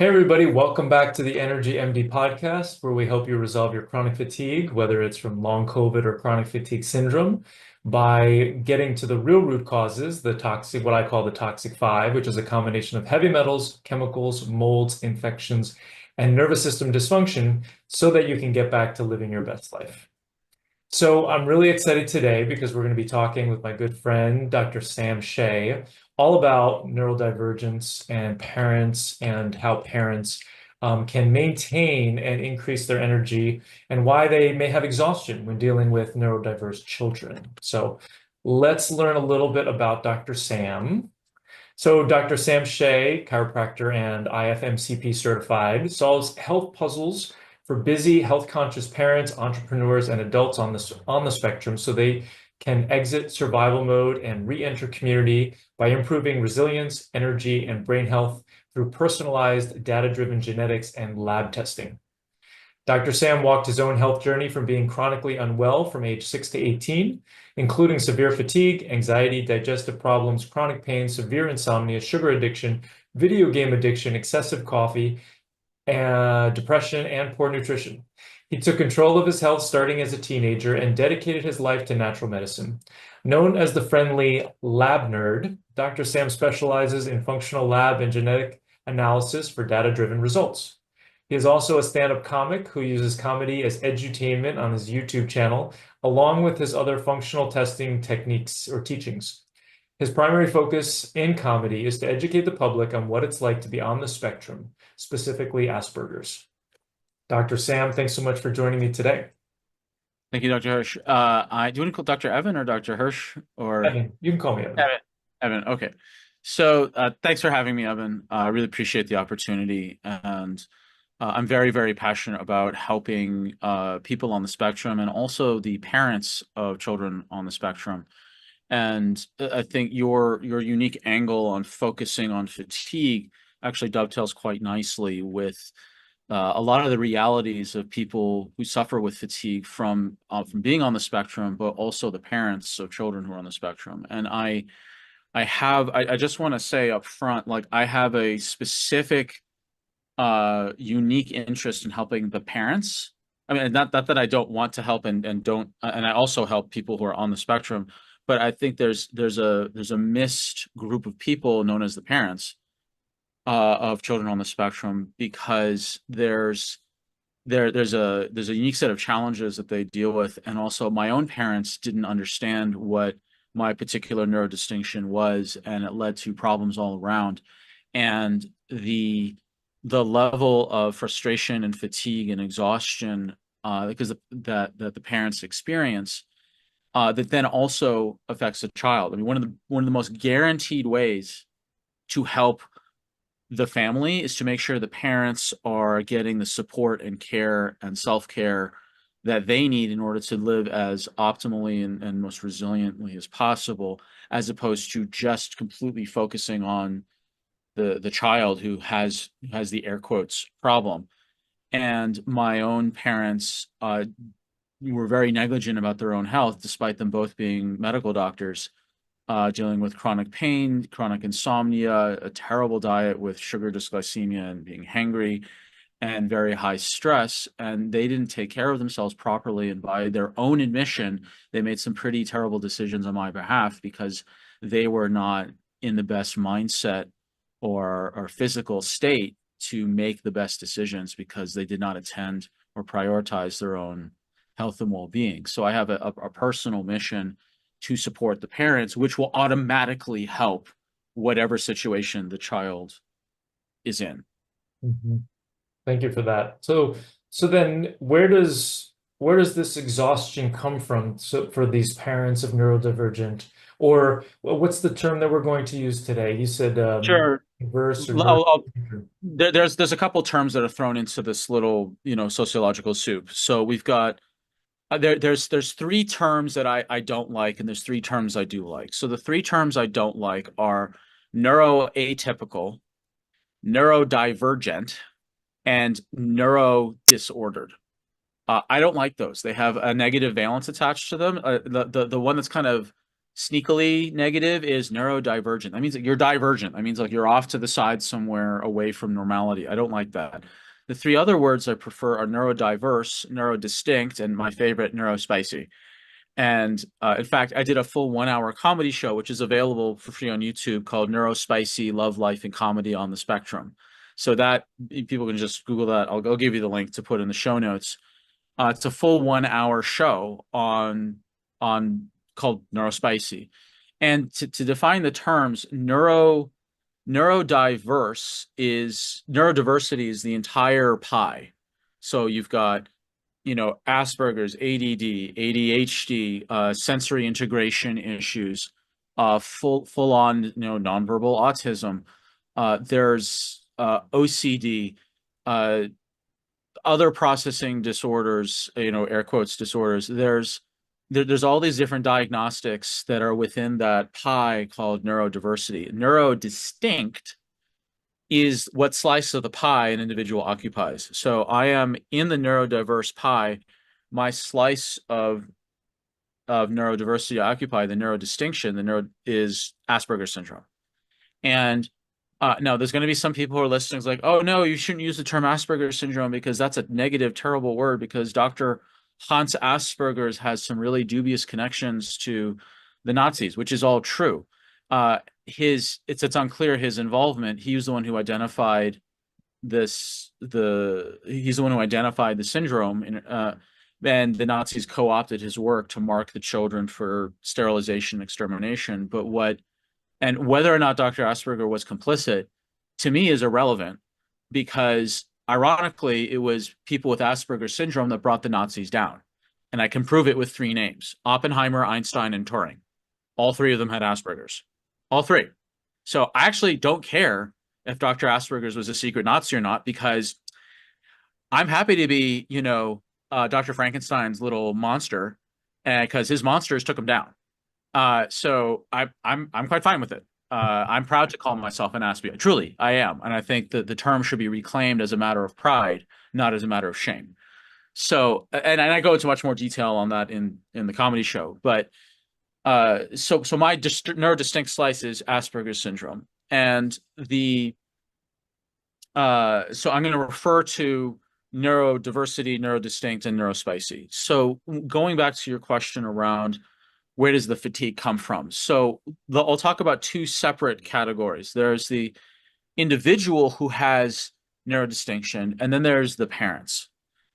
Hey everybody, welcome back to the Energy MD podcast, where we help you resolve your chronic fatigue, whether it's from long COVID or chronic fatigue syndrome, by getting to the real root causes, the toxic, what I call the toxic five, which is a combination of heavy metals, chemicals, molds, infections, and nervous system dysfunction, so that you can get back to living your best life. So I'm really excited today because we're going to be talking with my good friend, Dr. Sam Shay, all about neurodivergence and parents and how parents can maintain and increase their energy and why they may have exhaustion when dealing with neurodiverse children. So let's learn a little bit about Dr. Sam. So Dr. Sam Shay, chiropractor and IFMCP certified, solves health puzzles for busy, health-conscious parents, entrepreneurs, and adults on the spectrum so they can exit survival mode and re-enter community by improving resilience, energy, and brain health through personalized, data-driven genetics and lab testing. Dr. Sam walked his own health journey from being chronically unwell from age 6 to 18, including severe fatigue, anxiety, digestive problems, chronic pain, severe insomnia, sugar addiction, video game addiction, excessive coffee, depression, and poor nutrition. He took control of his health starting as a teenager and dedicated his life to natural medicine. Known as the friendly lab nerd, Dr. Sam specializes in functional lab and genetic analysis for data-driven results. He is also a stand-up comic who uses comedy as edutainment on his YouTube channel, along with his other functional testing techniques or teachings. His primary focus in comedy is to educate the public on what it's like to be on the spectrum, specifically Asperger's. Dr. Sam, thanks so much for joining me today. Thank you, Dr. Hirsch. Do you want to call Dr. Evan or Dr. Hirsch or Evan, you can call me Evan. Evan? Evan, okay. So thanks for having me, Evan. I really appreciate the opportunity, and I'm very, very passionate about helping people on the spectrum and also the parents of children on the spectrum. And I think your unique angle on focusing on fatigue actually dovetails quite nicely with a lot of the realities of people who suffer with fatigue from being on the spectrum, but also the parents of children who are on the spectrum. And I just want to say up front, like I have a specific unique interest in helping the parents. I mean, not that I don't want to help and don't, and I also help people who are on the spectrum, but I think there's a missed group of people known as the parents of children on the spectrum because there's a unique set of challenges that they deal with, and also my own parents didn't understand what my particular neurodistinction was, and it led to problems all around. And the level of frustration and fatigue and exhaustion that the parents experience that then also affects the child. I mean, one of the most guaranteed ways to help the family is to make sure the parents are getting the support and care and self-care that they need in order to live as optimally and most resiliently as possible, as opposed to just completely focusing on the child who has the air quotes problem. And my own parents were very negligent about their own health, despite them both being medical doctors, dealing with chronic pain, chronic insomnia, a terrible diet with sugar dysglycemia and being hangry, and very high stress. And they didn't take care of themselves properly. And by their own admission, they made some pretty terrible decisions on my behalf because they were not in the best mindset or physical state to make the best decisions because they did not attend or prioritize their own health and well-being. So I have a personal mission to support the parents, which will automatically help whatever situation the child is in. Mhm. Thank you for that. So then where does this exhaustion come from so for these parents of neurodivergent, or what's the term that we're going to use today? You said Sure. diverse or There's a couple terms that are thrown into this little, sociological soup. So we've got there's three terms that I don't like, and there's three terms I do like. So the three terms I don't like are neuroatypical, neurodivergent, and neurodisordered. I don't like those. They have a negative valence attached to them. The one that's kind of Sneakily negative is neurodivergent. That means that you're divergent. That means like you're off to the side somewhere away from normality. I don't like that. The three other words I prefer are neurodiverse, neurodistinct, and my favorite, neurospicy. And in fact, I did a full 1 hour comedy show, which is available for free on YouTube, called Neurospicy Love, Life, and Comedy on the Spectrum. So that people can just Google that. I'll give you the link to put in the show notes. It's a full 1 hour show on called Neurospicy. And to define the terms, neurodiversity is the entire pie. So you've got, Asperger's, ADD, ADHD, sensory integration issues, full on, nonverbal autism. There's OCD, other processing disorders, air quotes disorders. There's all these different diagnostics that are within that pie called neurodiversity. Neurodistinct is what slice of the pie an individual occupies. So I am in the neurodiverse pie. My slice of neurodiversity I occupy, the neurodistinction, is Asperger's syndrome. And now there's going to be some people who are listening like, oh no, you shouldn't use the term Asperger's syndrome because that's a negative, terrible word, because Dr. Hans Asperger's has some really dubious connections to the Nazis, which is all true. It's unclear his involvement. He was the one who identified he's the one who identified the syndrome, and the Nazis co-opted his work to mark the children for sterilization and extermination. And whether or not Dr. Asperger was complicit, to me, is irrelevant, because ironically, it was people with Asperger's syndrome that brought the Nazis down. And I can prove it with three names: Oppenheimer, Einstein, and Turing. All three of them had Asperger's. All three. So I actually don't care if Dr. Asperger's was a secret Nazi or not, because I'm happy to be, Dr. Frankenstein's little monster, because his monsters took him down. So I'm quite fine with it. I'm proud to call myself an Aspie. Truly, I am. And I think that the term should be reclaimed as a matter of pride, not as a matter of shame. So, and I go into much more detail on that in the comedy show. But so my neurodistinct slice is Asperger's syndrome. And so I'm going to refer to neurodiversity, neurodistinct, and neurospicy. So going back to your question around where does the fatigue come from? So I'll talk about two separate categories. There's the individual who has neurodistinction, and then there's the parents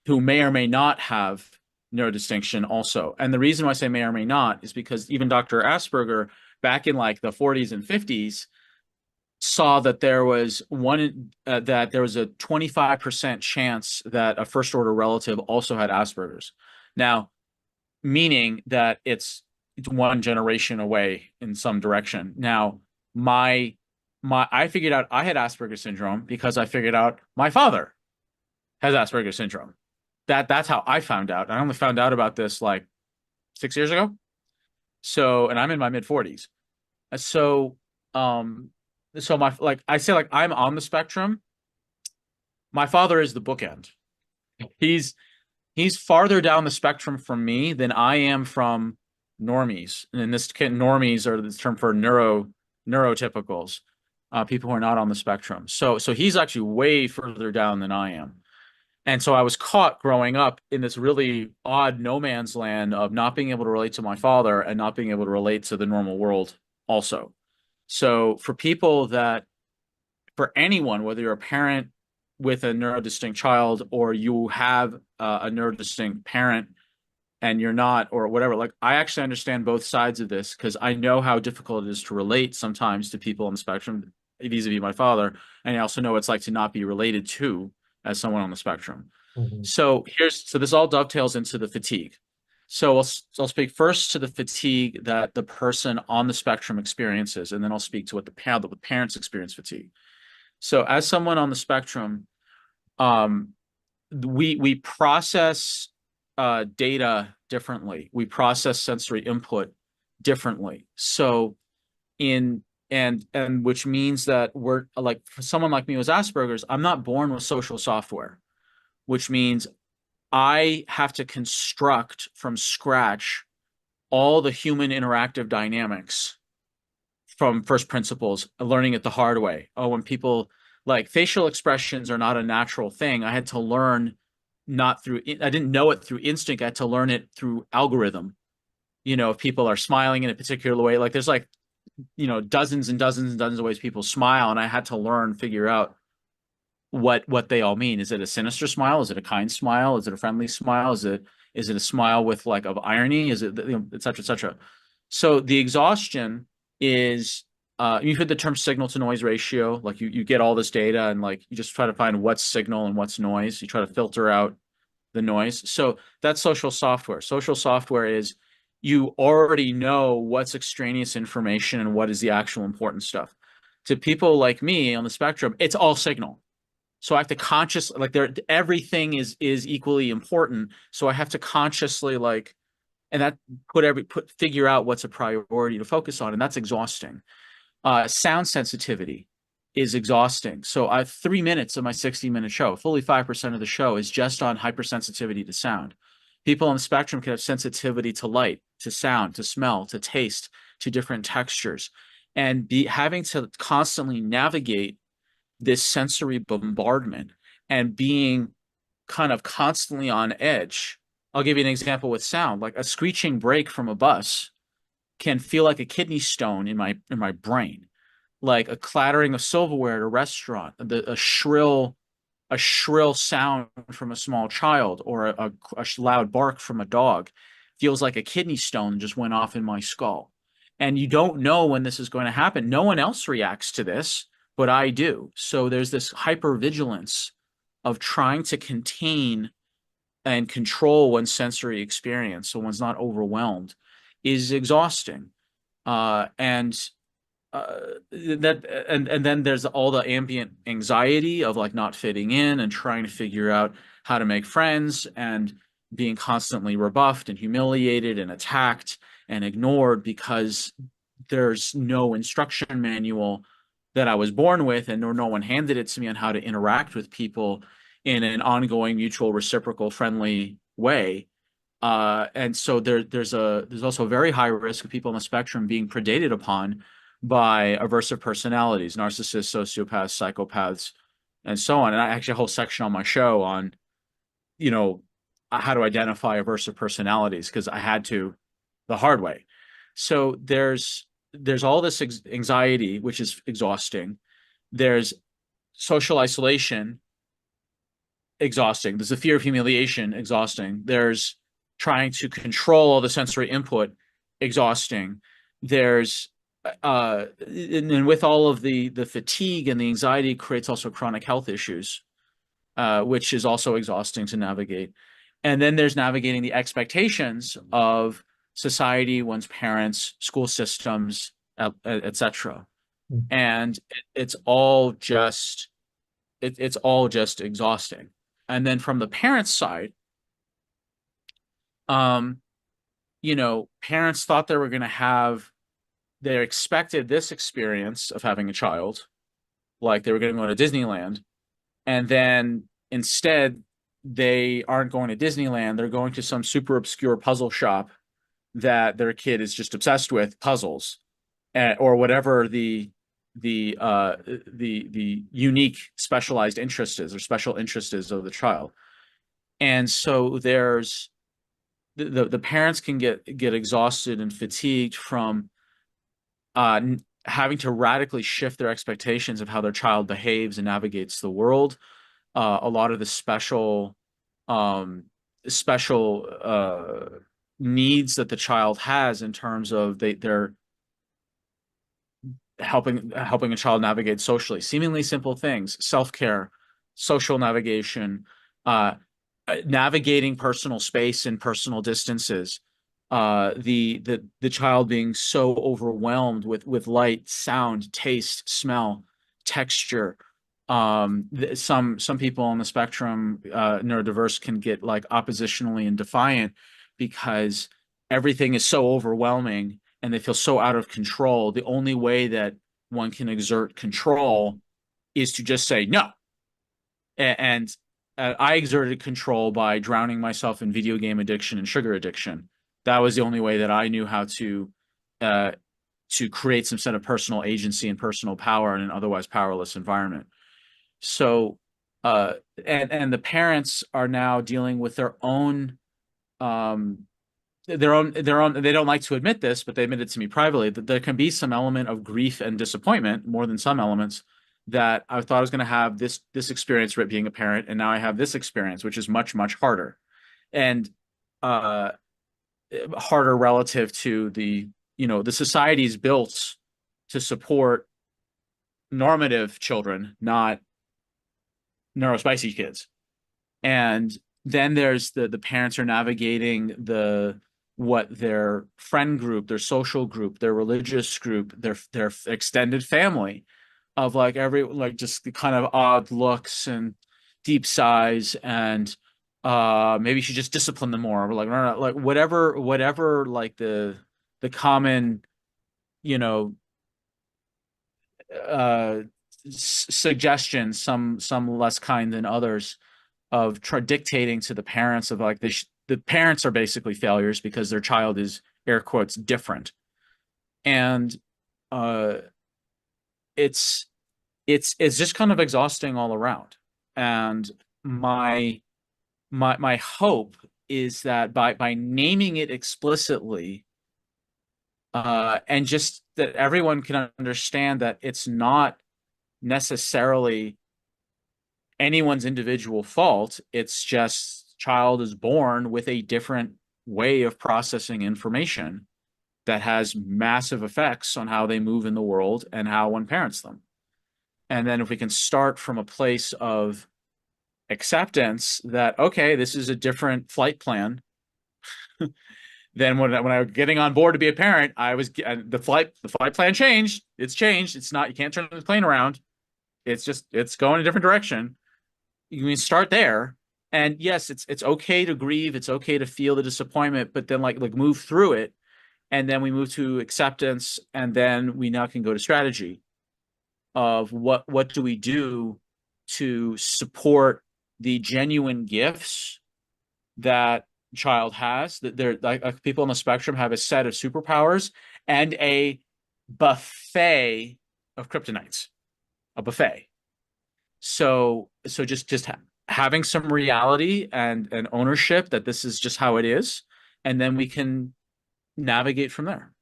who may or may not have neurodistinction also. And the reason why I say may or may not is because even Dr. Asperger, back in like the 40s and 50s, saw that there was a 25% chance that a first order relative also had Asperger's. Now, meaning that it's one generation away in some direction. Now, I figured out I had Asperger's syndrome because I figured out my father has Asperger's syndrome. That's how I found out. I only found out about this like 6 years ago. So, and I'm in my mid 40s. So I say, like, I'm on the spectrum. My father is the bookend. He's farther down the spectrum from me than I am from normies. And in this case, normies are the term for neurotypicals, people who are not on the spectrum. So he's actually way further down than I am. And so I was caught growing up in this really odd no man's land of not being able to relate to my father and not being able to relate to the normal world also. So for anyone, whether you're a parent with a neurodistinct child or you have a neurodistinct parent and you're not, or whatever, like, I actually understand both sides of this, because I know how difficult it is to relate sometimes to people on the spectrum, vis-a-vis my father. And I also know what it's like to not be related to as someone on the spectrum. Mm-hmm. So this all dovetails into the fatigue. So I'll speak first to the fatigue that the person on the spectrum experiences, and then I'll speak to what the parents experience fatigue. So as someone on the spectrum, we process data differently. We process sensory input differently. So and which means that we're like, for someone like me who has Asperger's, I'm not born with social software, which means I have to construct from scratch all the human interactive dynamics from first principles, learning it the hard way. Oh, when people like facial expressions are not a natural thing, I had to learn not through, I didn't know it through instinct. I had to learn it through algorithm. If people are smiling in a particular way, like there's like, dozens and dozens and dozens of ways people smile. And I had to learn, figure out what they all mean. Is it a sinister smile? Is it a kind smile? Is it a friendly smile? Is it a smile with like of irony? Is it, et cetera, et cetera. So the exhaustion is you've heard the term signal to noise ratio. Like you get all this data and like you just try to find what's signal and what's noise. You try to filter out the noise. So that's social software. Social software is you already know what's extraneous information and what is the actual important stuff. To people like me on the spectrum, it's all signal. So I have to everything is equally important. So I have to consciously and that figure out what's a priority to focus on, and that's exhausting. Sound sensitivity is exhausting. So I have 3 minutes of my 60-minute show. Fully 5% of the show is just on hypersensitivity to sound. People on the spectrum can have sensitivity to light, to sound, to smell, to taste, to different textures, and having to constantly navigate this sensory bombardment and being kind of constantly on edge. I'll give you an example with sound. Like a screeching brake from a bus can feel like a kidney stone in my brain. Like a clattering of silverware at a restaurant, a shrill sound from a small child, or a loud bark from a dog feels like a kidney stone just went off in my skull. And you don't know when this is going to happen. No one else reacts to this, but I do. So there's this hypervigilance of trying to contain and control one's sensory experience so one's not overwhelmed is exhausting. And and then there's all the ambient anxiety of like not fitting in and trying to figure out how to make friends and being constantly rebuffed and humiliated and attacked and ignored because there's no instruction manual that I was born with, and no one handed it to me on how to interact with people in an ongoing, mutual, reciprocal, friendly way. And so there's also a very high risk of people on the spectrum being predated upon by aversive personalities, narcissists, sociopaths, psychopaths, and so on. And I actually have a whole section on my show on, you know, how to identify aversive personalities because I had to the hard way. So there's all this anxiety, which is exhausting. There's social isolation, exhausting. There's the fear of humiliation, exhausting. There's trying to control all the sensory input, exhausting. There's and with all of the fatigue and the anxiety creates also chronic health issues, which is also exhausting to navigate. And then there's navigating the expectations of society, one's parents, school systems, etc. And it's all just it's all just exhausting. And then from the parents' side, um, parents thought they expected this experience of having a child, like they were going to go to Disneyland, and then instead they aren't going to Disneyland, they're going to some super obscure puzzle shop that their kid is just obsessed with, puzzles, or whatever the unique specialized interest is or special interest is of the child. And so there's the parents can get exhausted and fatigued from having to radically shift their expectations of how their child behaves and navigates the world. A lot of the special needs that the child has in terms of they're helping a child navigate socially, seemingly simple things, self-care, social navigation, navigating personal space and personal distances, the child being so overwhelmed with light, sound, taste, smell, texture. Some people on the spectrum, neurodiverse, can get like oppositionally and defiant because everything is so overwhelming and they feel so out of control. The only way that one can exert control is to just say no. And I exerted control by drowning myself in video game addiction and sugar addiction. That was the only way that I knew how uh, to create some set of personal agency and personal power in an otherwise powerless environment. So, and the parents are now dealing with um, their own. They don't like to admit this, but they admitted to me privately that there can be some element of grief and disappointment more than some elements. That I thought I was going to have this experience with being a parent, and now I have this experience, which is much harder, and uh, harder relative to the society is built to support normative children, not neurospicy kids. And then there's the parents are navigating what their friend group, their social group, their religious group, their extended family of like just the kind of odd looks and deep sighs and maybe you should just discipline them more or like no, like whatever like the common you know uh suggestions, some less kind than others, of dictating to the parents of like the parents are basically failures because their child is air quotes different. And uh it's it's just kind of exhausting all around. And my my hope is that by naming it explicitly, and just that everyone can understand that it's not necessarily anyone's individual fault. It's just child is born with a different way of processing information that has massive effects on how they move in the world and how one parents them. And then if we can start from a place of acceptance that, okay, this is a different flight plan. Then when I was getting on board to be a parent, I was the flight plan changed. It's changed. It's not, you can't turn the plane around. It's going a different direction. You can start there. And yes, it's okay to grieve. It's okay to feel the disappointment, but then like move through it. And then we move to acceptance. And then we now can go to strategy of what do we do to support the genuine gifts that child has. That they're like people on the spectrum have a set of superpowers and a buffet of kryptonites, a buffet. So just having some reality and ownership that this is just how it is, and then we can navigate from there.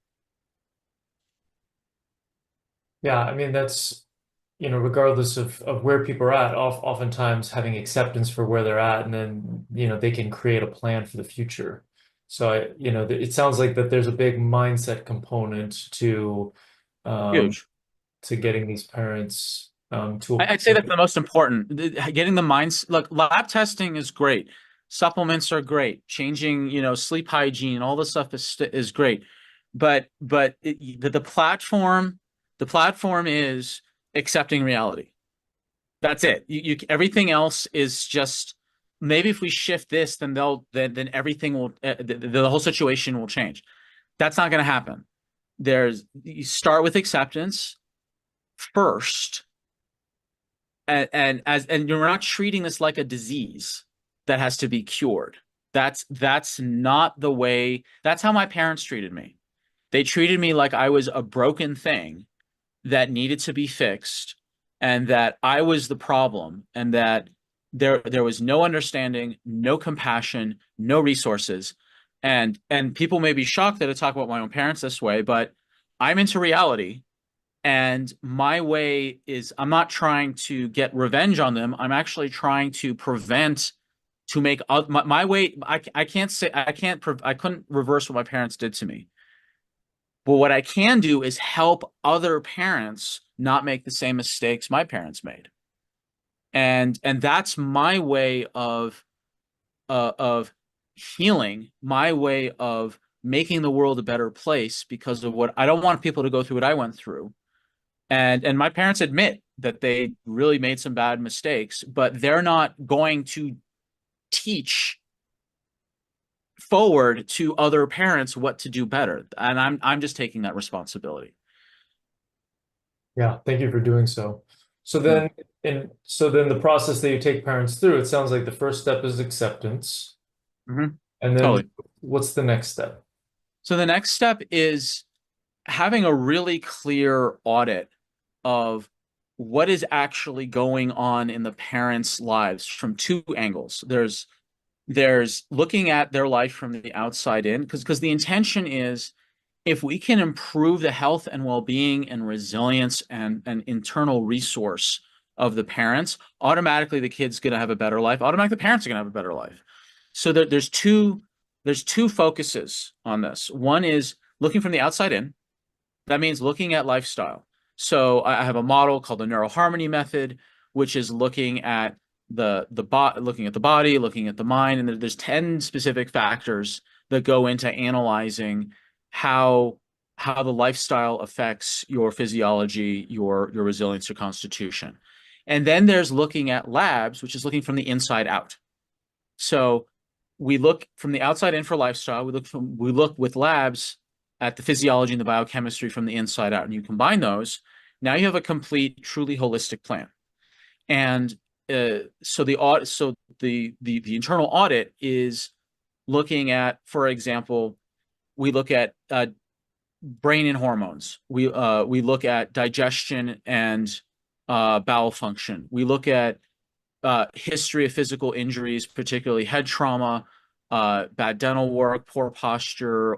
Yeah, I mean that's, regardless of where people are at, oftentimes having acceptance for where they're at, and then, they can create a plan for the future. So it sounds like that there's a big mindset component um, Huge. to getting these parents to a I'd say that's the most important. Getting the minds. Look, lab testing is great. Supplements are great. Changing, sleep hygiene, all this stuff is great. But the platform is accepting reality. That's it. Everything else is just maybe if we shift this, then everything will the whole situation will change. That's not going to happen. You start with acceptance first, and you're not treating this like a disease that has to be cured. That's not the way. That's how my parents treated me. They treated me like I was a broken thing that needed to be fixed, and that I was the problem, and that there was no understanding, no compassion, no resources. And people may be shocked that I talk about my own parents this way, but I'm into reality. And my way is I'm not trying to get revenge on them. I'm actually trying to prevent to make my way. I can't say I couldn't reverse what my parents did to me. But what I can do is help other parents not make the same mistakes my parents made. And that's my way of healing, my way of making the world a better place because of what I don't want people to go through what I went through. And my parents admit that they really made some bad mistakes, but they're not going to teach forward to other parents what to do better. And I'm just taking that responsibility. Yeah, thank you for doing so. So Yeah. then the process that you take parents through, it sounds like the first step is acceptance. Hmm. And then Totally. what's the next step? So the next step is having a really clear audit of what is actually going on in the parents' lives from two angles. There's looking at their life from the outside in, because the intention is, if we can improve the health and well-being and resilience and internal resource of the parents, automatically the kid's going to have a better life. Automatically the parents are going to have a better life. So there's two focuses on this. One is looking from the outside in. That means looking at lifestyle. So I have a model called the neuroharmony method, which is looking at looking at the body, looking at the mind, and there's 10 specific factors that go into analyzing how the lifestyle affects your physiology, your resilience, your constitution. And then there's looking at labs, which is looking from the inside out. So we look from the outside in for lifestyle. We look with labs at the physiology and the biochemistry from the inside out, and you combine those. Now you have a complete, truly holistic plan. And so the internal audit is looking at, for example, we look at brain and hormones. We look at digestion and bowel function. We look at history of physical injuries, particularly head trauma, bad dental work, poor posture,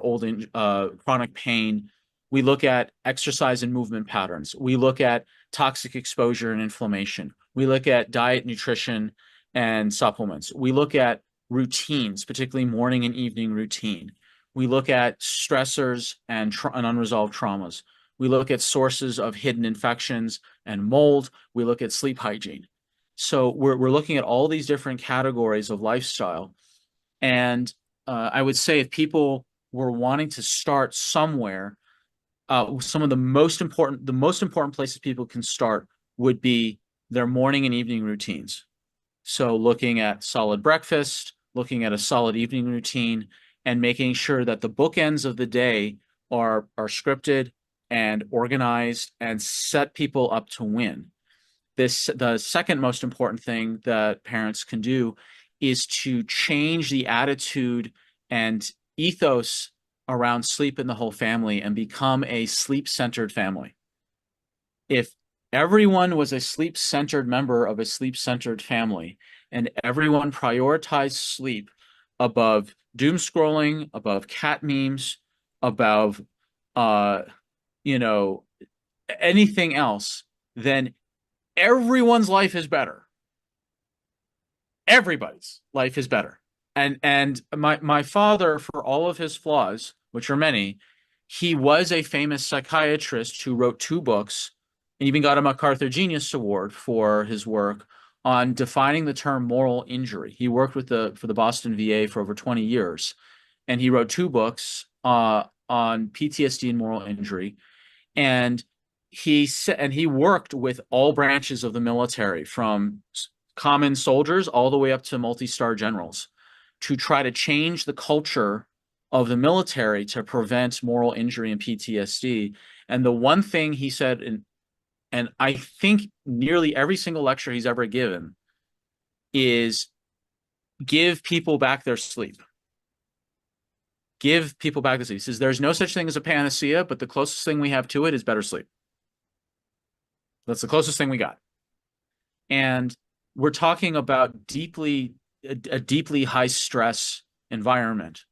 chronic pain. We look at exercise and movement patterns. We look at toxic exposure and inflammation. We look at diet, nutrition, and supplements. We look at routines, particularly morning and evening routine. We look at stressors and unresolved traumas. We look at sources of hidden infections and mold. We look at sleep hygiene. So we're looking at all these different categories of lifestyle. And I would say if people were wanting to start somewhere, some of the most important places people can start would be their morning and evening routines. So looking at solid breakfast, looking at a solid evening routine, and making sure that the bookends of the day are scripted and organized and set people up to win. The second most important thing that parents can do is to change the attitude and ethos around sleep in the whole family and become a sleep-centered family. If everyone was a sleep-centered member of a sleep-centered family and everyone prioritized sleep above doom scrolling, above cat memes, above anything else, then everyone's life is better. Everybody's life is better. And my father, for all of his flaws, which are many, he was a famous psychiatrist who wrote 2 books and even got a MacArthur Genius Award for his work on defining the term moral injury. He worked for the Boston VA for over 20 years, and he wrote 2 books on PTSD and moral injury. And he worked with all branches of the military, from common soldiers all the way up to multi-star generals, to try to change the culture of the military to prevent moral injury and PTSD. And the one thing he said, and I think nearly every single lecture he's ever given, is give people back their sleep. Give people back their sleep. He says there's no such thing as a panacea, but the closest thing we have to it is better sleep. That's the closest thing we got. And we're talking about a deeply high stress environment.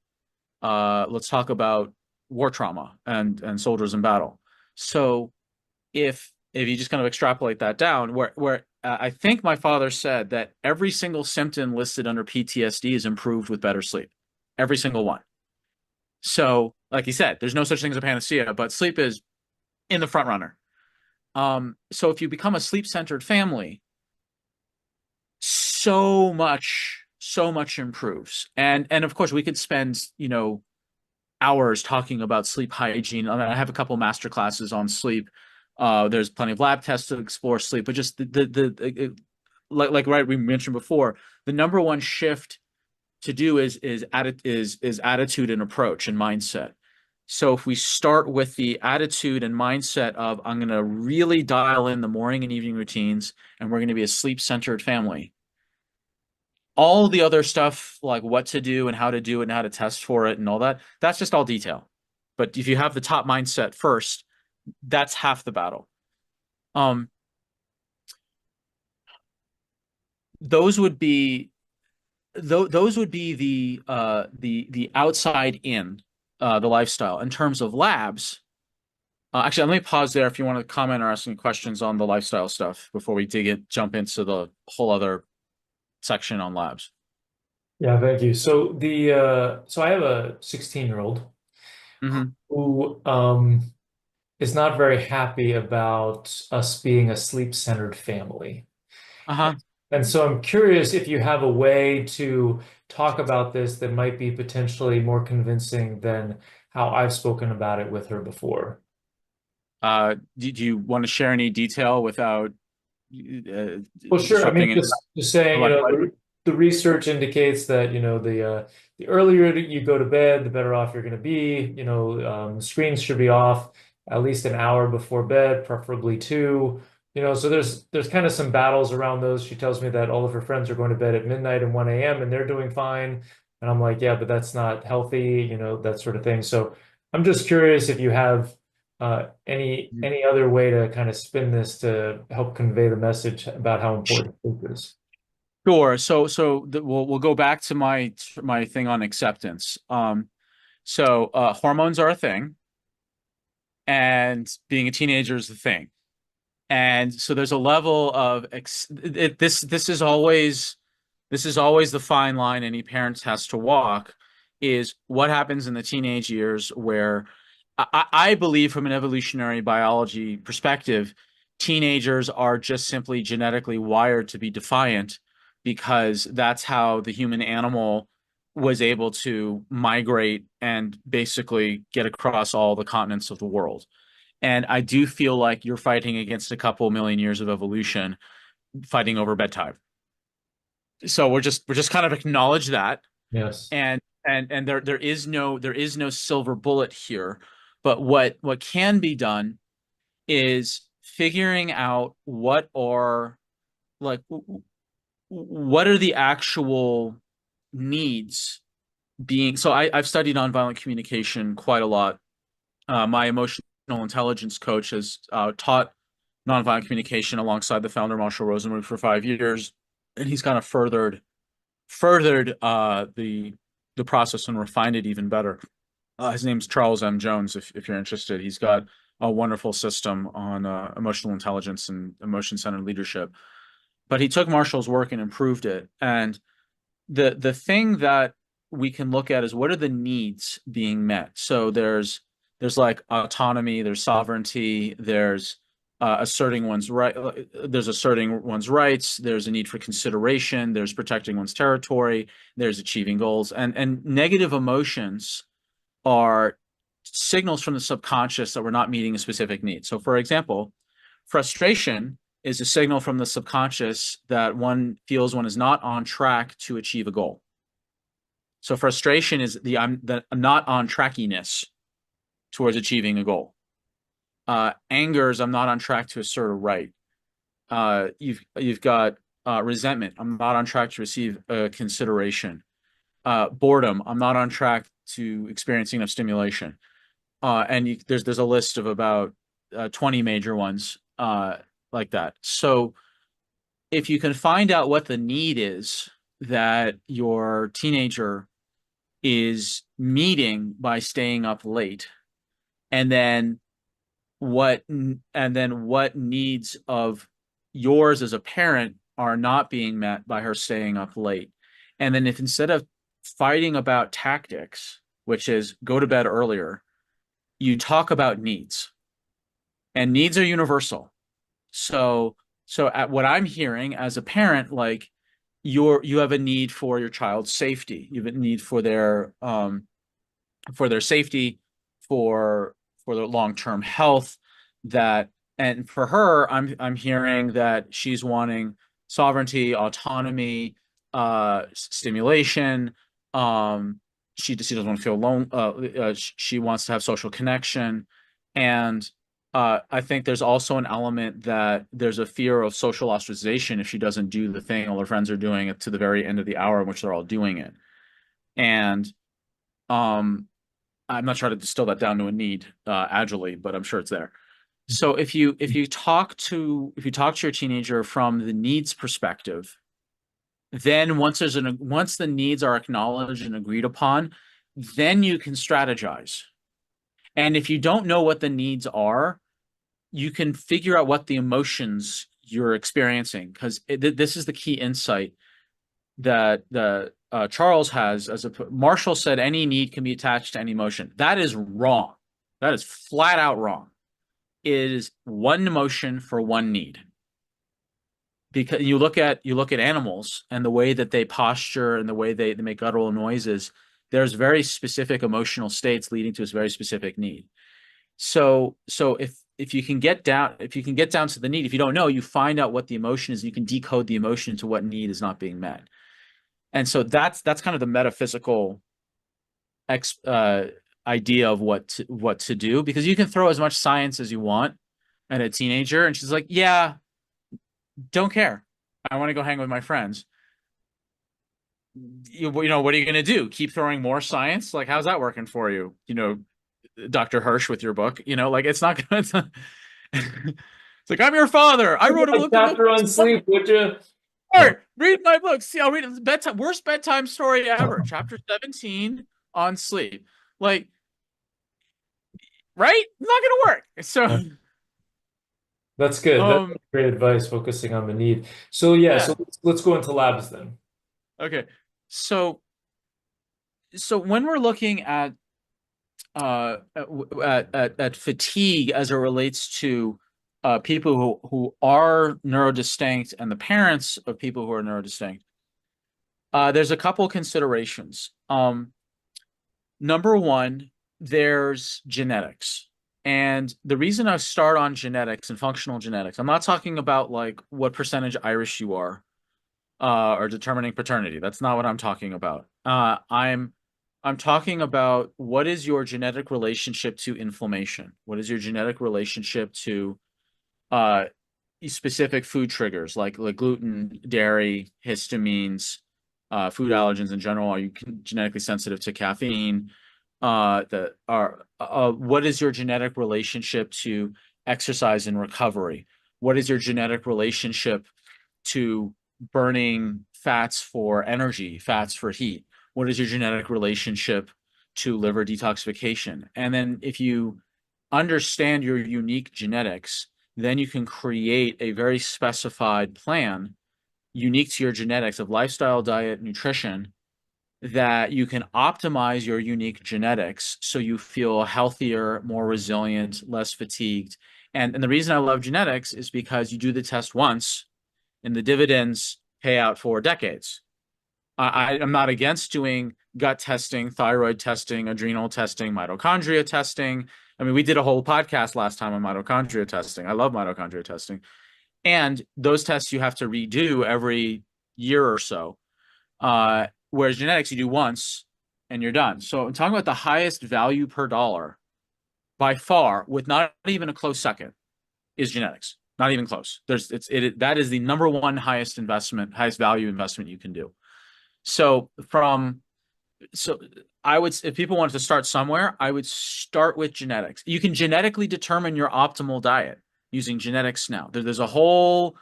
Let's talk about war trauma and soldiers in battle. So if you just kind of extrapolate that down, where I think my father said that every single symptom listed under PTSD is improved with better sleep, every single one. So, like he said, there's no such thing as a panacea, but sleep is in the front runner. So if you become a sleep-centered family, so much improves. And of course we could spend, hours talking about sleep hygiene. I have a couple master classes on sleep. There's plenty of lab tests to explore sleep, but just like we mentioned before, the number one shift to do is attitude and approach and mindset. So if we start with the attitude and mindset of, I'm going to really dial in the morning and evening routines, and we're going to be a sleep-centered family, all the other stuff, like what to do and how to do it and how to test for it and all that, that's just all detail. But if you have the top mindset first, that's half the battle. Um, those would be those would be the outside in the lifestyle. In terms of labs, actually, let me pause there if you want to comment or ask any questions on the lifestyle stuff before we jump into the whole other section on labs. Yeah, thank you. So I have a 16-year-old Hmm. who is not very happy about us being a sleep-centered family. Uh-huh. And so I'm curious if you have a way to talk about this that might be potentially more convincing than how I've spoken about it with her before. Do you want to share any detail without Well, sure. I mean, disrupting any just saying, electrolyte? the research indicates that, the earlier that you go to bed, the better off you're going to be. Screens should be off at least an hour before bed, preferably two. So there's kind of some battles around those. She tells me that all of her friends are going to bed at midnight and 1 a.m. and they're doing fine. And I'm like, yeah, but that's not healthy, that sort of thing. So I'm just curious if you have any other way to kind of spin this to help convey the message about how important sleep is? Sure. We'll go back to my thing on acceptance. Hormones are a thing, and being a teenager is the thing. And so there's a level of this is always the fine line any parent has to walk, is what happens in the teenage years where I believe from an evolutionary biology perspective, teenagers are just simply genetically wired to be defiant because that's how the human animal was able to migrate and basically get across all the continents of the world. And I do feel like you're fighting against a couple million years of evolution, fighting over bedtime. So we're just kind of acknowledge that, Yes. and there is no silver bullet here. But what can be done is figuring out like what are the actual needs being. So I've studied nonviolent communication quite a lot. My emotional intelligence coach has taught nonviolent communication alongside the founder Marshall Rosenberg for 5 years, and he's kind of furthered the process and refined it even better. His name's Charles M. Jones. If you're interested, he's got a wonderful system on emotional intelligence and emotion-centered leadership. But he took Marshall's work and improved it. And the thing that we can look at is what are the needs being met. So there's like autonomy, there's sovereignty, there's asserting one's right, there's asserting one's rights, there's a need for consideration, there's protecting one's territory, there's achieving goals, and negative emotions are signals from the subconscious that we're not meeting a specific need. So, for example, frustration is a signal from the subconscious that one feels one is not on track to achieve a goal. So frustration is the not on trackiness towards achieving a goal. Anger is I'm not on track to assert a right. You've got resentment. I'm not on track to receive consideration. Boredom. I'm not on track to experiencing enough stimulation. There's a list of about 20 major ones like that. So if you can find out what the need is that your teenager is meeting by staying up late, and then what needs of yours as a parent are not being met by her staying up late. And then if instead of fighting about tactics, which is go to bed earlier, you talk about needs. And needs are universal. So at what I'm hearing as a parent, like you have a need for your child's safety. You have a need for their safety, for their long-term health. That and for her, I'm hearing that she's wanting sovereignty, autonomy, stimulation. She doesn't want to feel alone. She wants to have social connection, and I think there's also an element that there's a fear of social ostracization if she doesn't do the thing all her friends are doing it to the very end of the hour in which they're all doing it. And um, I'm not trying to distill that down to a need agilely, but I'm sure it's there. So if you talk to your teenager from the needs perspective, then once the needs are acknowledged and agreed upon, then you can strategize. And if you don't know what the needs are, you can figure out what the emotions you're experiencing, because this is the key insight that the Charles has. Marshall said any need can be attached to any emotion. That is wrong. That is flat out wrong. It is one emotion for one need. Because you look at animals and the way that they posture and the way they make guttural noises, there's very specific emotional states leading to a very specific need. So if you can get down to the need, if you don't know, you find out what the emotion is, you can decode the emotion into what need is not being met. And so that's kind of the metaphysical ex idea of what to do, because you can throw as much science as you want at a teenager, and she's like, yeah, don't care. I want to go hang with my friends. What are you going to do? Keep throwing more science? Like, how's that working for you? Dr. Hirsch with your book. Like, it's not going to. It's like, I'm your father. I wrote a book. Chapter on sleep, would you? Read my book. See, I'll read it. Bedtime, worst bedtime story ever. Chapter 17 on sleep. Like, right? Not going to work. So, That's good. That's great advice, focusing on the need. So yeah. So let's go into labs then. Okay. So when we're looking at fatigue as it relates to people who are neurodistinct and the parents of people who are neurodistinct, there's a couple considerations. Number one, there's genetics. And the reason I start on genetics and functional genetics, I'm not talking about like what percentage Irish you are, or determining paternity. That's not what I'm talking about. I'm talking about what is your genetic relationship to inflammation? What is your genetic relationship to specific food triggers like gluten, dairy, histamines, food allergens in general? Are you genetically sensitive to caffeine? What is your genetic relationship to exercise and recovery? What is your genetic relationship to burning fats for energy, fats for heat? What is your genetic relationship to liver detoxification? And then if you understand your unique genetics, then you can create a very specified plan unique to your genetics of lifestyle, diet, nutrition, that you can optimize your unique genetics so you feel healthier, more resilient, less fatigued. And the reason I love genetics is because you do the test once and the dividends pay out for decades. I'm not against doing gut testing, thyroid testing, adrenal testing, mitochondria testing. I mean, we did a whole podcast last time on mitochondria testing. I love mitochondria testing. And those tests you have to redo every year or so. Whereas genetics, you do once and you're done. So I'm talking about the highest value per dollar by far, with not even a close second, is genetics. Not even close. That is the number one highest value investment you can do. So I would, if people wanted to start somewhere, I would start with genetics. You can genetically determine your optimal diet using genetics now. There's a whole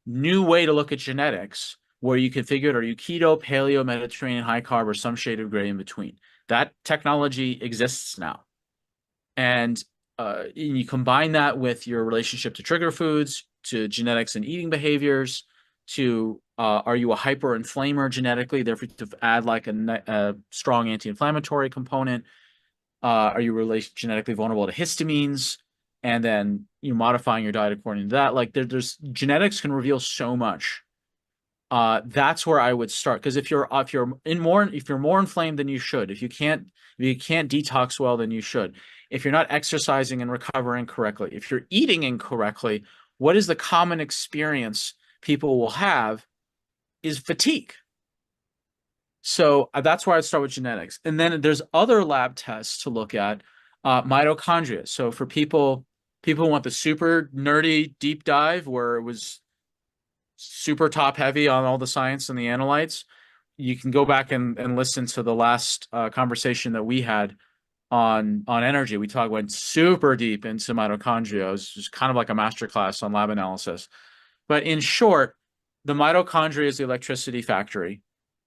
new way to look at genetics where you can figure out, are you keto, paleo, Mediterranean, high carb, or some shade of gray in between. That technology exists now. And you combine that with your relationship to trigger foods, to genetics and eating behaviors, to are you a hyper-inflamer genetically, therefore to add like a strong anti-inflammatory component? Are you genetically vulnerable to histamines? And then you modifying your diet according to that. Like there's genetics can reveal so much. That's where I would start, because if you're more inflamed than you should, if you can't detox well, then you should. If you're not exercising and recovering correctly, if you're eating incorrectly, what is the common experience people will have is fatigue. So that's where I'd start with genetics. And then there's other lab tests to look at, mitochondria. So for people who want the super nerdy deep dive where it was super top heavy on all the science and the analytes, you can go back and listen to the last conversation that we had on energy. Went super deep into mitochondria. It was just kind of like a masterclass on lab analysis. But in short, the mitochondria is the electricity factory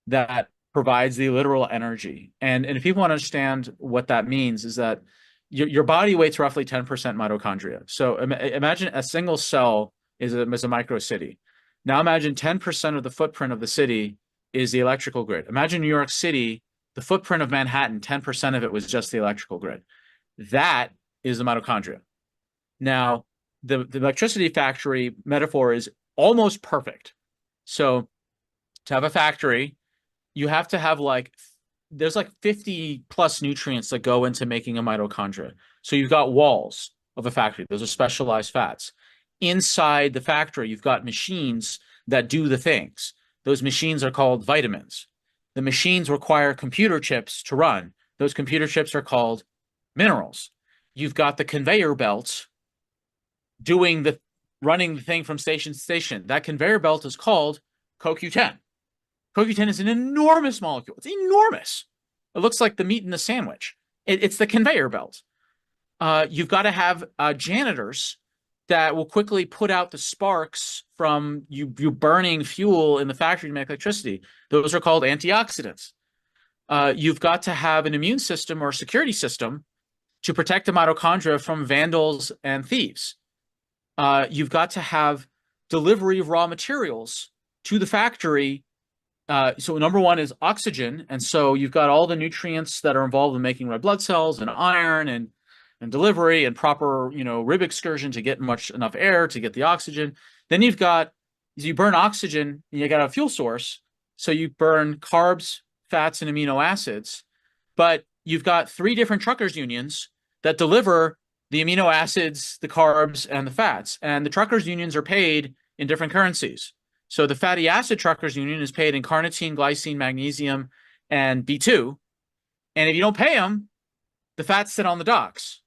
that provides the literal energy. And if people want to understand what that means, is that your body weight's roughly 10% mitochondria. So imagine a single cell is a micro city. Now imagine 10% of the footprint of the city is the electrical grid. Imagine New York City, the footprint of Manhattan, 10% of it was just the electrical grid. That is the mitochondria. Now, the electricity factory metaphor is almost perfect. So to have a factory, you have to have there's 50 plus nutrients that go into making a mitochondria. So you've got walls of a factory. Those are specialized fats. Inside the factory, you've got machines that do the things. Those machines are called vitamins. The machines require computer chips to run. Those computer chips are called minerals. You've got the conveyor belts running the thing from station to station. That conveyor belt is called CoQ10. CoQ10 is an enormous molecule. It's enormous. It looks like the meat in the sandwich. It's the conveyor belt. You've got to have janitors that will quickly put out the sparks from you burning fuel in the factory to make electricity. Those are called antioxidants. You've got to have an immune system or a security system to protect the mitochondria from vandals and thieves. You've got to have delivery of raw materials to the factory. So number one is oxygen. And so you've got all the nutrients that are involved in making red blood cells and iron and delivery and proper, rib excursion to get enough air to get the oxygen. Then you burn oxygen and you got a fuel source. So you burn carbs, fats, and amino acids. But you've got 3 different truckers unions that deliver the amino acids, the carbs, and the fats. And the truckers unions are paid in different currencies. So the fatty acid truckers union is paid in carnitine, glycine, magnesium, and B2. And if you don't pay them, the fats sit on the docks.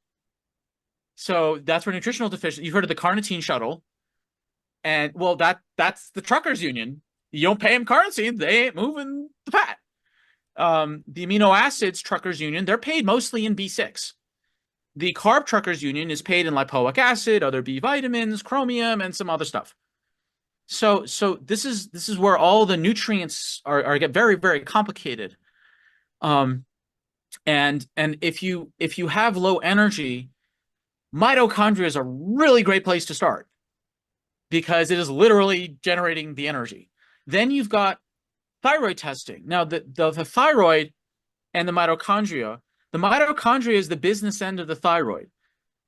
So that's where nutritional deficiency. You've heard of the carnitine shuttle. And well, that's the truckers union. You don't pay them carnitine, they ain't moving the fat. The amino acids truckers union, they're paid mostly in B6. The carb truckers union is paid in lipoic acid, other B vitamins, chromium, and some other stuff. So this is where all the nutrients get very, very complicated. And if you have low energy, mitochondria is a really great place to start because it is literally generating the energy. Then you've got thyroid testing. Now the thyroid and the mitochondria is the business end of the thyroid.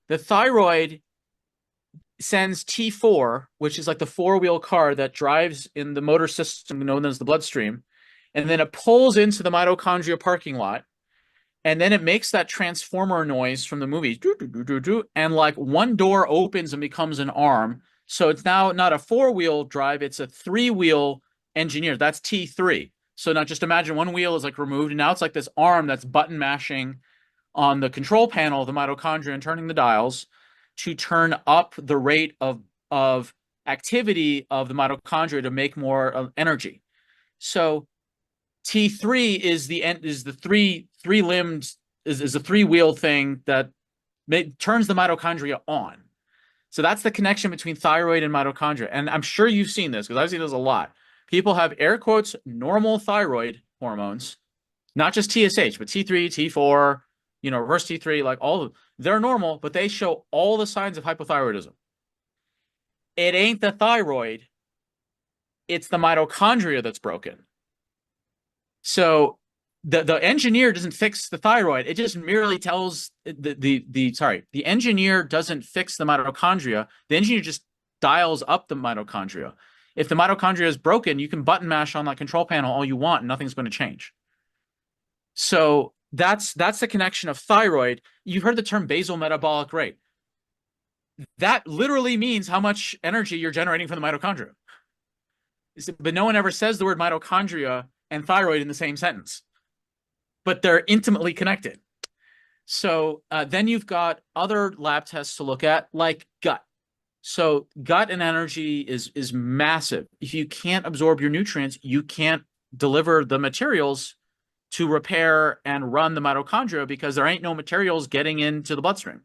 The thyroid sends T4, which is like the 4-wheel car that drives in the motor system known as the bloodstream, and then it pulls into the mitochondria parking lot, and then it makes that transformer noise from the movie, and one door opens and becomes an arm. So it's now not a 4-wheel drive, it's a 3-wheel engineer. That's T3. So now just imagine one wheel is removed, and now it's like this arm that's button mashing on the control panel of the mitochondria and turning the dials to turn up the rate of activity of the mitochondria to make more energy. So T3 is the 3-wheeled thing that turns the mitochondria on. So that's the connection between thyroid and mitochondria. And I'm sure you've seen this because I've seen this a lot. People have air quotes normal thyroid hormones, not just TSH, but T3, T4, reverse T3, all of them. They're normal, but they show all the signs of hypothyroidism. It ain't the thyroid. It's the mitochondria that's broken. So the engineer doesn't fix the thyroid. It just merely tells the engineer doesn't fix the mitochondria. The engineer just dials up the mitochondria. If the mitochondria is broken, you can button mash on that control panel all you want and nothing's going to change. So that's the connection of thyroid. You've heard the term basal metabolic rate. That literally means how much energy you're generating from the mitochondria. But no one ever says the word mitochondria and thyroid in the same sentence. But they're intimately connected. So then you've got other lab tests to look at, like gut. So gut and energy is massive. If you can't absorb your nutrients, you can't deliver the materials to repair and run the mitochondria because there ain't no materials getting into the bloodstream.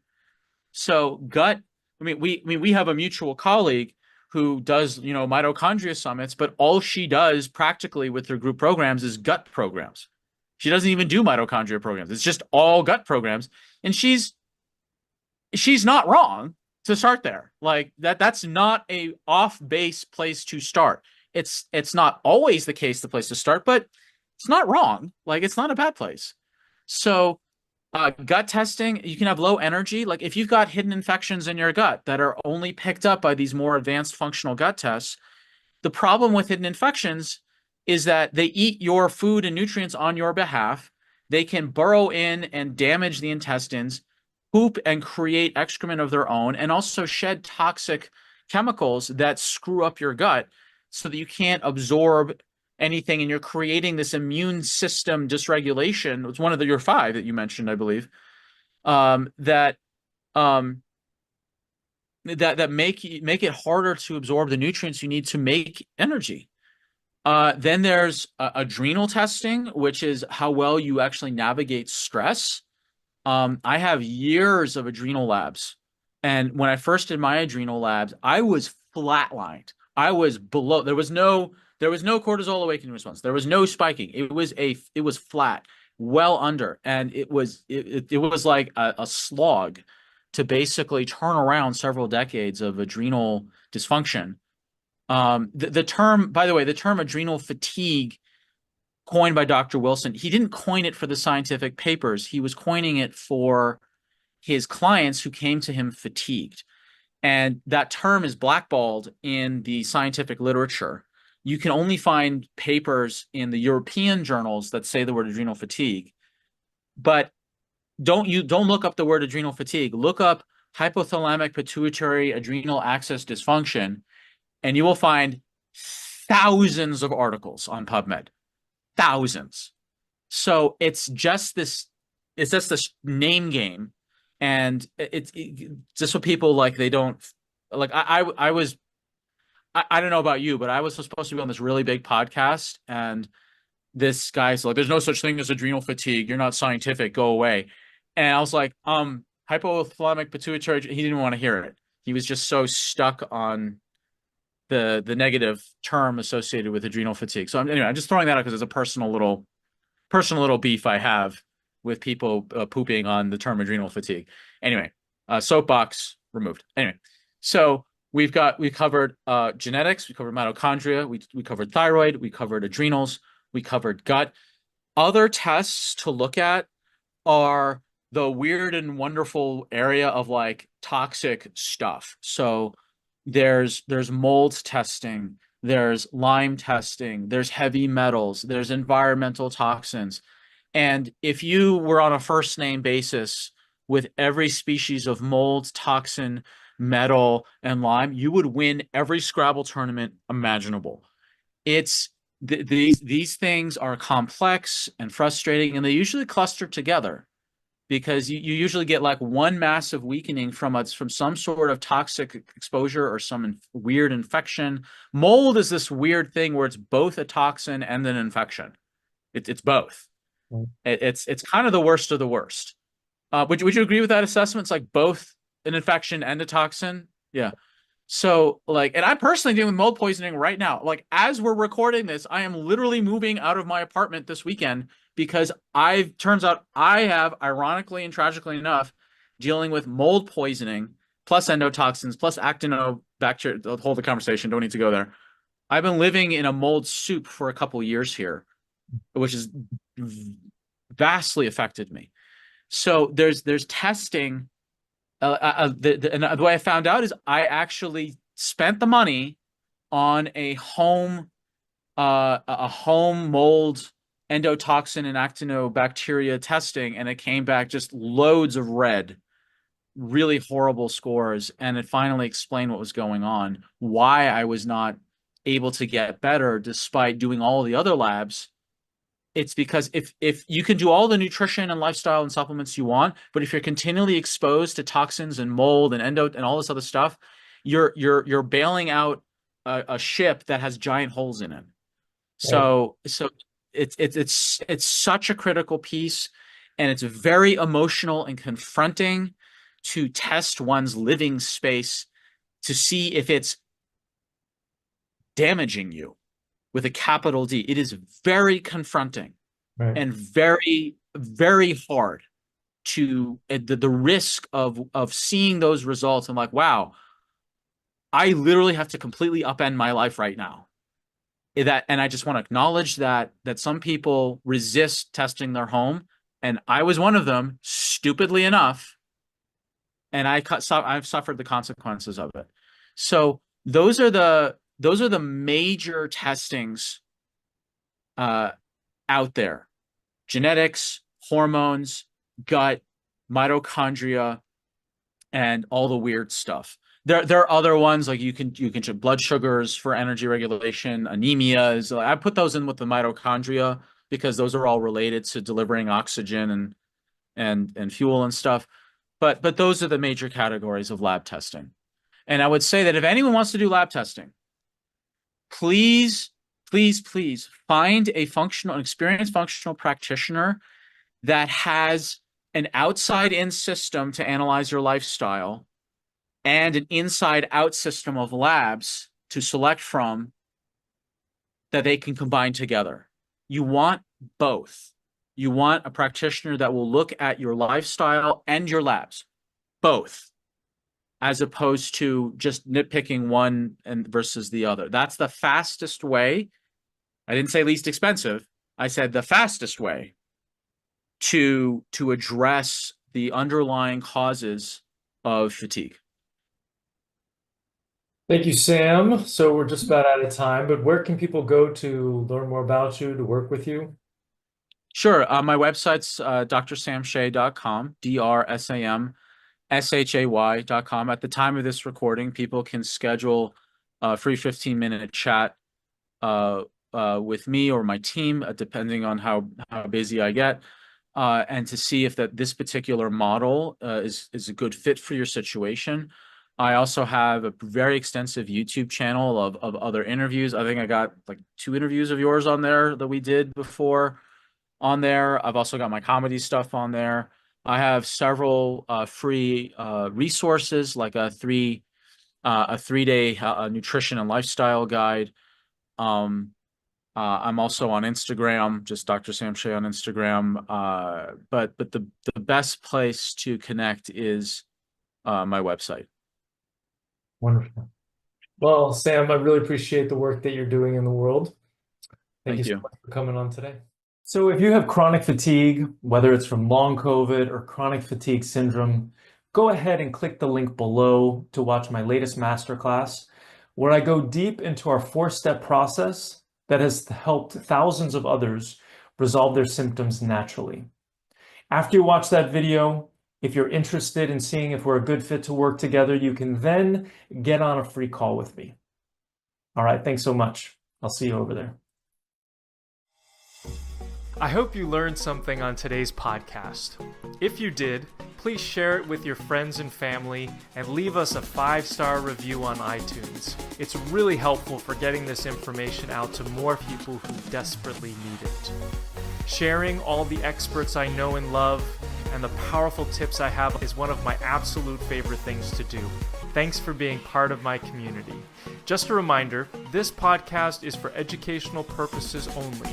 So gut, we have a mutual colleague who does, mitochondria summits, but all she does practically with her group programs is gut programs. She doesn't even do mitochondria programs. It's just all gut programs. And she's not wrong to start there. Like that's not a off base place to start. It's not always the case, the place to start, but it's not wrong. Like it's not a bad place. So gut testing, you can have low energy. Like if you've got hidden infections in your gut that are only picked up by these more advanced functional gut tests, the problem with hidden infections is that they eat your food and nutrients on your behalf. They can burrow in and damage the intestines, poop and create excrement of their own, and also shed toxic chemicals that screw up your gut so that you can't absorb anything, and you're creating this immune system dysregulation. It's one of your five that you mentioned, I believe, that um, that make it harder to absorb the nutrients you need to make energy. Then there's adrenal testing, which is how well you actually navigate stress. I have years of adrenal labs. And when I first did my adrenal labs, I was flatlined. I was below. There was no cortisol awakening response. There was no spiking. It was flat, well under. And it was like a slog to basically turn around several decades of adrenal dysfunction. The term, by the way, the term adrenal fatigue, coined by Dr. Wilson, he didn't coin it for the scientific papers. He was coining it for his clients who came to him fatigued. And that term is blackballed in the scientific literature. You can only find papers in the European journals that say the word adrenal fatigue. But don't look up the word adrenal fatigue. Look up hypothalamic pituitary adrenal axis dysfunction, and you will find thousands of articles on PubMed. Thousands. So it's just this name game. And it's just what people like, they don't like. I don't know about you, but I was supposed to be on this really big podcast, and this guy's like, there's no such thing as adrenal fatigue. You're not scientific. Go away. And I was like, hypothalamic pituitary. He didn't want to hear it. He was just so stuck on the negative term associated with adrenal fatigue. So anyway, I'm just throwing that out because it's a personal little beef I have with people pooping on the term adrenal fatigue. Anyway, soapbox removed. Anyway, so we covered genetics, we covered mitochondria, we covered thyroid, we covered adrenals, we covered gut. Other tests to look at are the weird and wonderful area of like toxic stuff. So there's mold testing, there's Lyme testing, there's heavy metals, there's environmental toxins. And if you were on a first name basis with every species of mold, toxin, metal, and Lyme, you would win every Scrabble tournament imaginable. These things are complex and frustrating, and they usually cluster together because you usually get like one massive weakening from some sort of toxic exposure or some weird infection. Mold is this weird thing where it's both a toxin and an infection. It's both. It's kind of the worst of the worst. Would you agree with that assessment? It's like both an infection and a toxin. Yeah. So like, and I'm personally dealing with mold poisoning right now. Like as we're recording this, I am literally moving out of my apartment this weekend because turns out I have, ironically and tragically enough, dealing with mold poisoning plus endotoxins plus actinobacteria. I'll hold the conversation. Don't need to go there. I've been living in a mold soup for a couple years here, which has vastly affected me. So there's testing. And the way I found out is I actually spent the money on a home mold endotoxin and actinobacteria testing, and it came back just loads of red, really horrible scores, and it finally explained what was going on, why I was not able to get better despite doing all the other labs. It's because if you can do all the nutrition and lifestyle and supplements you want, but if you're continually exposed to toxins and mold and endo and all this other stuff, you're bailing out a ship that has giant holes in it. So it's such a critical piece, and it's very emotional and confronting to test one's living space to see if it's damaging you with a capital D. It is very confronting Right. and very, very hard to the risk of seeing those results and like, wow, I literally have to completely upend my life right now. And I just want to acknowledge that some people resist testing their home, and I was one of them, stupidly enough, and I've suffered the consequences of it. So those are the major testings out there: genetics, hormones, gut, mitochondria, and all the weird stuff. There are other ones like you can check blood sugars for energy regulation, anemias. I put those in with the mitochondria because those are all related to delivering oxygen and fuel and stuff. But those are the major categories of lab testing. And I would say that if anyone wants to do lab testing, please, please, please find an experienced functional practitioner that has an outside-in system to analyze your lifestyle and an inside-out system of labs to select from that they can combine together. You want both. You want a practitioner that will look at your lifestyle and your labs, both, as opposed to just nitpicking one and versus the other. That's the fastest way. I didn't say least expensive. I said the fastest way to address the underlying causes of fatigue. Thank you, Sam. So we're just about out of time, but where can people go to learn more about you, to work with you? Sure. My website's drsamshay.com, DRSAMSHAY.com. At the time of this recording, people can schedule a free 15-minute chat with me or my team, depending on how busy I get, and to see if this particular model is a good fit for your situation. I also have a very extensive YouTube channel of other interviews. I think I got like 2 interviews of yours on there that we did before on there. I've also got my comedy stuff on there. I have several free resources, like a 3-day nutrition and lifestyle guide. I'm also on Instagram, just Dr. Sam Shay on Instagram. But the best place to connect is my website. Wonderful. Well, Sam, I really appreciate the work that you're doing in the world. Thank you so much for coming on today. So if you have chronic fatigue, whether it's from long COVID or chronic fatigue syndrome, go ahead and click the link below to watch my latest masterclass, where I go deep into our 4-step process that has helped thousands of others resolve their symptoms naturally. After you watch that video, if you're interested in seeing if we're a good fit to work together, you can then get on a free call with me. All right, thanks so much. I'll see you over there. I hope you learned something on today's podcast. If you did, please share it with your friends and family and leave us a 5-star review on iTunes. It's really helpful for getting this information out to more people who desperately need it. Sharing all the experts I know and love and the powerful tips I have is one of my absolute favorite things to do. Thanks for being part of my community. Just a reminder, this podcast is for educational purposes only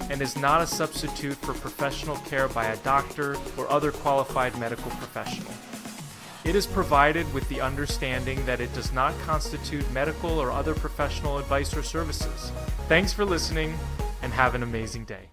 and is not a substitute for professional care by a doctor or other qualified medical professional. It is provided with the understanding that it does not constitute medical or other professional advice or services. Thanks for listening and have an amazing day.